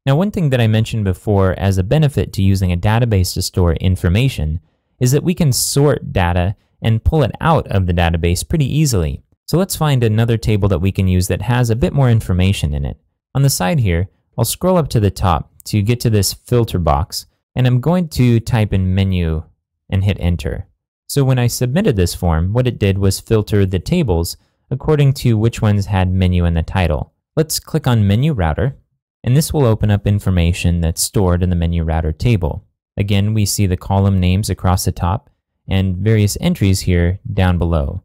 Now, one thing that I mentioned before as a benefit to using a database to store information is that we can sort data and pull it out of the database pretty easily. So let's find another table that we can use that has a bit more information in it. On the side here, I'll scroll up to the top to get to this filter box, and I'm going to type in menu and hit enter. So when I submitted this form, what it did was filter the tables according to which ones had menu in the title. Let's click on menu router, and this will open up information that's stored in the menu router table. Again, we see the column names across the top and various entries here down below.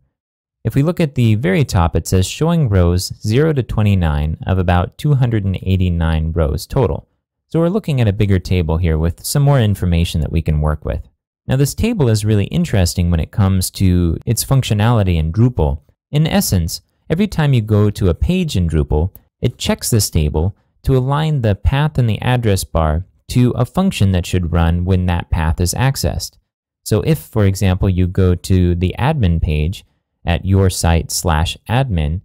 If we look at the very top, it says showing rows 0 to 29 of about 289 rows total. So we're looking at a bigger table here with some more information that we can work with. Now this table is really interesting when it comes to its functionality in Drupal. In essence, every time you go to a page in Drupal, it checks this table to align the path in the address bar to a function that should run when that path is accessed. So if, for example, you go to the admin page at yoursite/admin,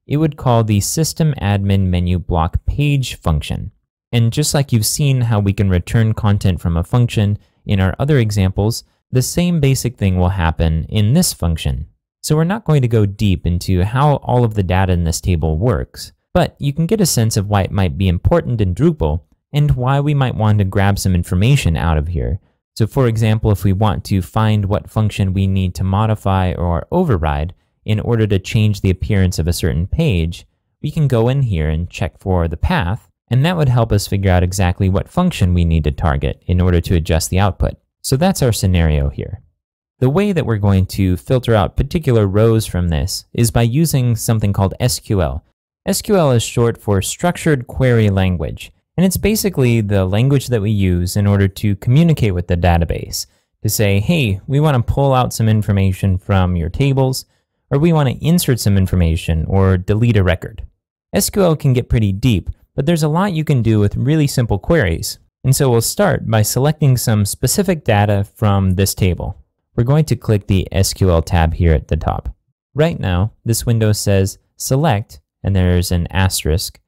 it would call the system admin menu block page function. And just like you've seen how we can return content from a function in our other examples, the same basic thing will happen in this function. So we're not going to go deep into how all of the data in this table works, but you can get a sense of why it might be important in Drupal and why we might want to grab some information out of here. So for example, if we want to find what function we need to modify or override in order to change the appearance of a certain page, we can go in here and check for the path, and that would help us figure out exactly what function we need to target in order to adjust the output. So that's our scenario here. The way that we're going to filter out particular rows from this is by using something called SQL. SQL is short for Structured Query Language, and it's basically the language that we use in order to communicate with the database, to say, hey, we want to pull out some information from your tables, or we want to insert some information or delete a record. SQL can get pretty deep, but there's a lot you can do with really simple queries. And so we'll start by selecting some specific data from this table. We're going to click the SQL tab here at the top. Right now, this window says select, and there's an asterisk,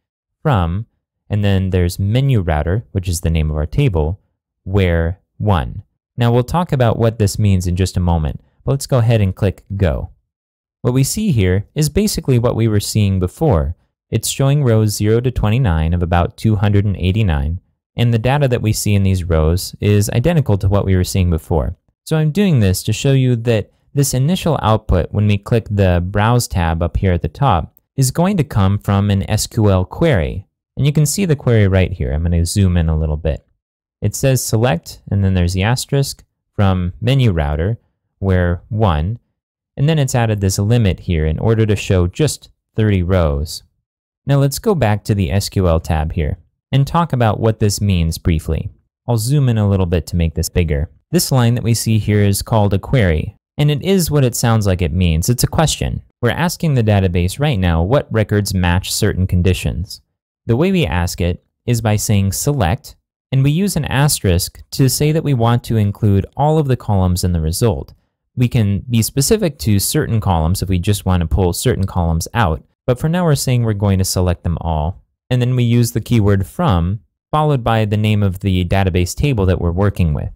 from, and then there's menu router, which is the name of our table, where 1. Now we'll talk about what this means in just a moment, but let's go ahead and click go. What we see here is basically what we were seeing before. It's showing rows 0 to 29 of about 289, and the data that we see in these rows is identical to what we were seeing before. So I'm doing this to show you that this initial output, when we click the Browse tab up here at the top, is going to come from an SQL query. And you can see the query right here. I'm going to zoom in a little bit. It says select, and then there's the asterisk, from menu router, where 1, and then it's added this limit here in order to show just 30 rows. Now let's go back to the SQL tab here and talk about what this means briefly. I'll zoom in a little bit to make this bigger. This line that we see here is called a query, and it is what it sounds like it means. It's a question. We're asking the database right now what records match certain conditions. The way we ask it is by saying select, and we use an asterisk to say that we want to include all of the columns in the result. We can be specific to certain columns if we just want to pull certain columns out, but for now we're saying we're going to select them all. And then we use the keyword from, followed by the name of the database table that we're working with.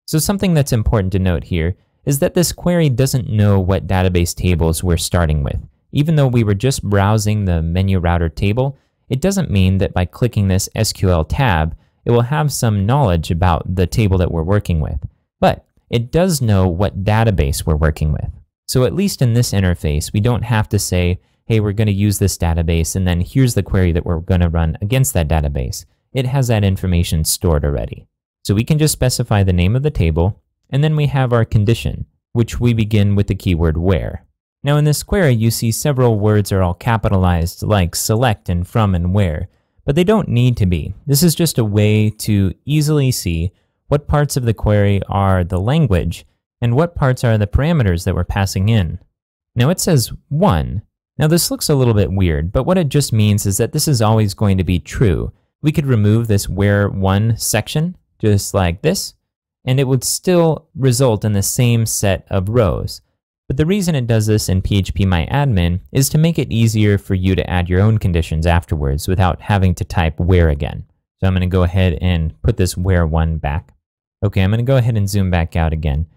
So something that's important to note here is that this query doesn't know what database tables we're starting with. Even though we were just browsing the menu router table, it doesn't mean that by clicking this SQL tab, it will have some knowledge about the table that we're working with. But it does know what database we're working with. So at least in this interface, we don't have to say, hey, we're going to use this database, and then here's the query that we're going to run against that database. It has that information stored already. So we can just specify the name of the table, and then we have our condition, which we begin with the keyword where. Now in this query, you see several words are all capitalized, like select and from and where, but they don't need to be. This is just a way to easily see what parts of the query are the language and what parts are the parameters that we're passing in. Now it says 1. Now this looks a little bit weird, but what it just means is that this is always going to be true. We could remove this where 1 section, just like this, and it would still result in the same set of rows. But the reason it does this in PHPMyAdmin is to make it easier for you to add your own conditions afterwards without having to type where again. So I'm going to go ahead and put this where1 back. Okay, I'm going to go ahead and zoom back out again.